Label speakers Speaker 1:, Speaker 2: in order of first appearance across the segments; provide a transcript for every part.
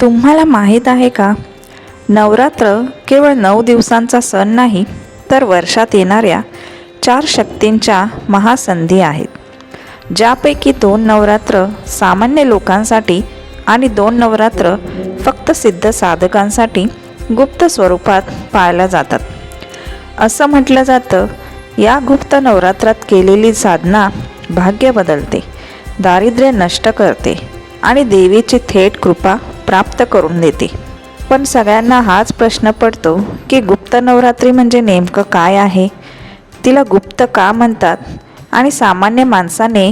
Speaker 1: तुम्हाला माहीत आहे का, नवरात्र केवळ 9 दिवसांचा सण नाही, तर वर्षात येणाऱ्या 4 शक्तींच्या महासंधी आहेत. ज्यापैकी 2 नवरात्र सामान्य लोकांसाठी आणि 2 नवरात्र फक्त सिद्ध साधकांसाठी गुप्त स्वरूपात पाळल्या जातात. असं म्हटलं जातं, या गुप्त नवरात्रात केलेली साधना भाग्य बदलते, दारिद्र्य नष्ट करते आणि देवीची थेट कृपा प्राप्त करून देते. पण सगळ्यांना हाच प्रश्न पडतो की गुप्त नवरात्री म्हणजे नेमकं काय आहे, तिला गुप्त का म्हणतात आणि सामान्य माणसाने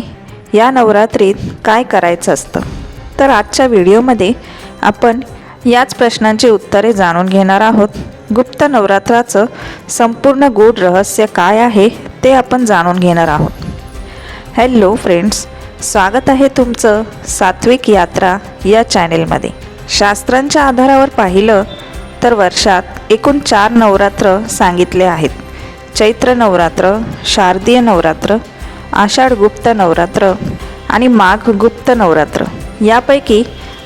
Speaker 1: या नवरात्रीत काय करायचं असतं. तर आजच्या व्हिडिओमध्ये आपण याच प्रश्नांची उत्तरे जाणून घेणार आहोत. गुप्त नवरात्राचं संपूर्ण गूढ रहस्य काय आहे ते आपण जाणून घेणार आहोत. हॅलो फ्रेंड्स, स्वागत आहे तुमचं सात्विक यात्रा या चॅनेलमध्ये. शास्त्रांच्या आधारावर पाहिलं तर वर्षात एकूण 4 नवरात्र सांगितले आहेत. चैत्र नवरात्र, शारदीय नवरात्र, आषाढ गुप्त नवरात्र आणि माघ गुप्त नवरात्र. यापैकी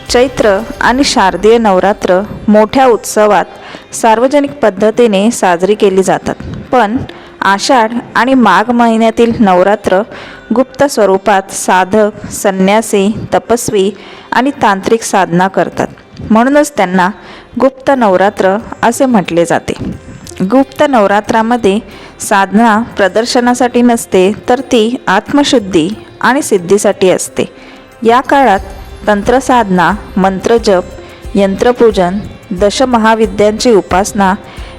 Speaker 1: चैत्र आणि शारदीय नवरात्र मोठ्या उत्सवात सार्वजनिक पद्धतीने साजरी केली जातात. पण आषाढ आणि माघ महिन्यातील नवरात्र गुप्त स्वरूपात साधक, संन्यासी, तपस्वी आणि तांत्रिक साधना करतात. म्हणूनच त्यांना गुप्त नवरात्र असे म्हटले जाते. गुप्त नवरात्रामध्ये साधना प्रदर्शनासाठी नसते, तर ती आत्मशुद्धी आणि सिद्धीसाठी असते. या काळात तंत्रसाधना, मंत्रजप, यंत्रपूजन, दशमहाविद्यांची उपासना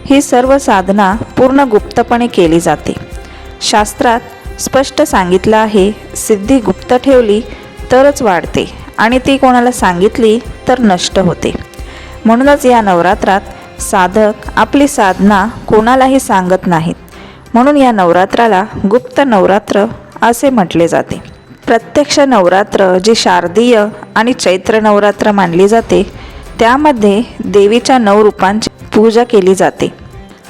Speaker 1: ही सर्व साधना पूर्ण गुप्तपणे केली जाते. शास्त्रात स्पष्ट सांगितलं आहे, सिद्धी गुप्त ठेवली तरच वाढते आणि ती कोणाला सांगितली तर नष्ट होते. म्हणूनच या नवरात्रात साधक आपली साधना कोणालाही सांगत नाहीत. म्हणून या नवरात्राला गुप्त नवरात्र असे म्हटले जाते. प्रत्यक्ष नवरात्र जी शारदीय आणि चैत्र नवरात्र मानली जाते, त्यामध्ये देवीच्या 9 रूपांची पूजा केली जाते.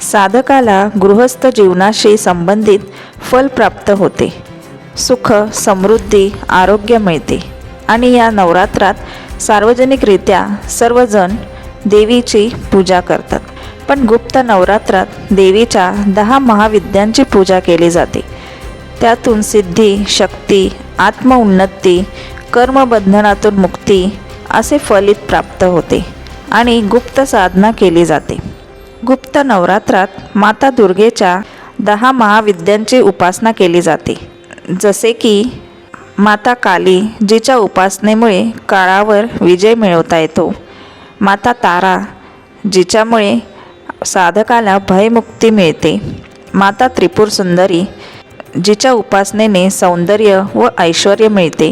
Speaker 1: साधकाला गृहस्थ जीवनाशी संबंधित फल प्राप्त होते, सुख, समृद्धी, आरोग्य मिळते आणि या नवरात्रात सार्वजनिकरित्या सर्वजण देवीची पूजा करतात. पण गुप्त नवरात्रात देवीच्या 10 महाविद्यांची पूजा केली जाते. त्यातून सिद्धी, शक्ती, आत्मउन्नती, कर्मबंधनातून मुक्ती असे फलित प्राप्त होते आणि गुप्त साधना केली जाते. गुप्त नवरात्रात माता दुर्गेच्या 10 महाविद्यांची उपासना केली जाते. जसे की माता काली, जिच्या उपासनेमुळे काळावर विजय मिळवता येतो. माता तारा, जिच्यामुळे साधकाला भयमुक्ती मिळते. माता त्रिपुर सुंदरी, जिच्या उपासनेने सौंदर्य व ऐश्वर्य मिळते.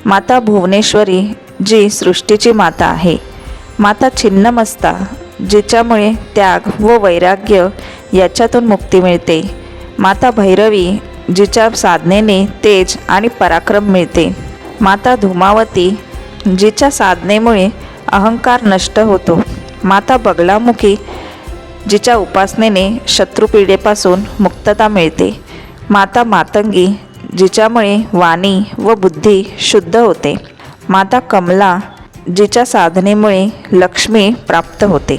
Speaker 1: माता भुवनेश्वरी, जी सृष्टीची माता आहे. माता छिन्नमस्ता, जिच्यामुळे त्याग व वैराग्य याच्यातून मुक्ती मिळते. माता भैरवी, जिच्या साधनेने तेज आणि पराक्रम मिळते. माता धूमावती, जिच्या साधनेमुळे अहंकार नष्ट होतो. माता बगलामुखी, जिच्या उपासनेने शत्रुपीडेपासून मुक्तता मिळते. माता मातंगी, जिच्यामुळे वाणी व बुद्धी शुद्ध होते. माता कमला, जिच्या साधनेमुळे लक्ष्मी प्राप्त होते.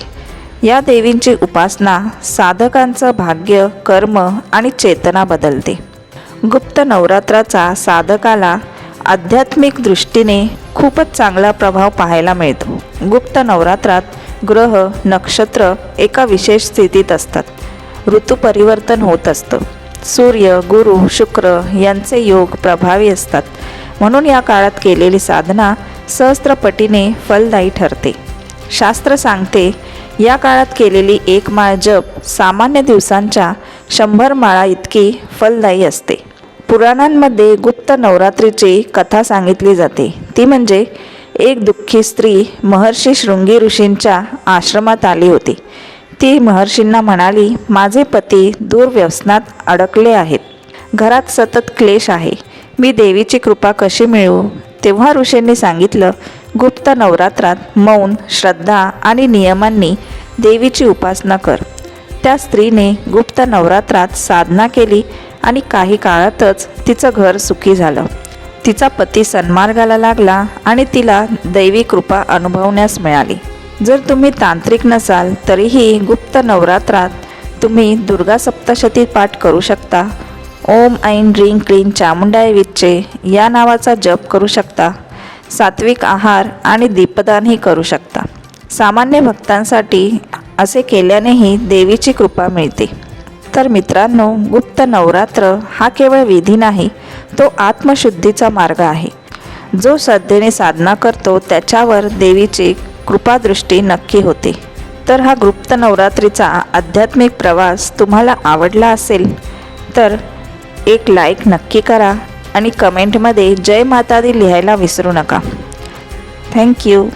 Speaker 1: या देवींची उपासना साधकांचं भाग्य, कर्म आणि चेतना बदलते. गुप्त नवरात्राचा साधकाला आध्यात्मिक दृष्टीने खूपच चांगला प्रभाव पाहायला मिळतो. गुप्त नवरात्रात ग्रह, नक्षत्र एका विशेष स्थितीत असतात. ऋतू परिवर्तन होत असतं. सूर्य, गुरु, शुक्र यांचे योग प्रभावी असतात. म्हणून या काळात केलेली साधना सहस्त्रपटीने फलदायी ठरते. शास्त्र सांगते, या काळात केलेली 1 माळ जप सामान्य दिवसांच्या 100 माळा इतकी फलदायी असते. पुराणांमध्ये गुप्त नवरात्रीची कथा सांगितली जाते. ती म्हणजे एक दुःखी स्त्री महर्षी शृंगी ऋषींच्या आश्रमात आली होती. ती महर्षींना म्हणाली, माझे पती दुर्व्यसनात अडकले आहेत. घरात सतत क्लेश आहे. मी देवीची कृपा कशी मिळवू? तेव्हा ऋषींनी सांगितलं, गुप्त नवरात्रात मौन, श्रद्धा आणि नियमांनी देवीची उपासना कर. त्या स्त्रीने गुप्त नवरात्रात साधना केली आणि काही काळातच तिचं घर सुखी झालं. तिचा पती सन्मार्गाला लागला आणि तिला दैवी कृपा अनुभवण्यास मिळाली. जर तुम्ही तांत्रिक नसाल तरीही गुप्त नवरात्रात तुम्ही दुर्गा सप्तशती पाठ करू शकता. ओम ऐं ह्रीं क्लीं चामुंडाय विच्चे या नावाचा जप करू शकता. सात्विक आहार आणि दीपदानही करू शकता. सामान्य भक्तांसाठी असे केल्यानेही देवीची कृपा मिळते. तर मित्रांनो, गुप्त नवरात्र हा केवळ विधी नाही, तो आत्मशुद्धीचा मार्ग आहे. जो श्रद्धेने साधना करतो त्याच्यावर देवीची कृपादृष्टी नक्की होते. तर हा गुप्त नवरात्रीचा आध्यात्मिक प्रवास तुम्हाला आवडला असेल तर एक लाईक नक्की करा आणि कमेंटमध्ये जय माता दी लिहायला विसरू नका. थँक्यू.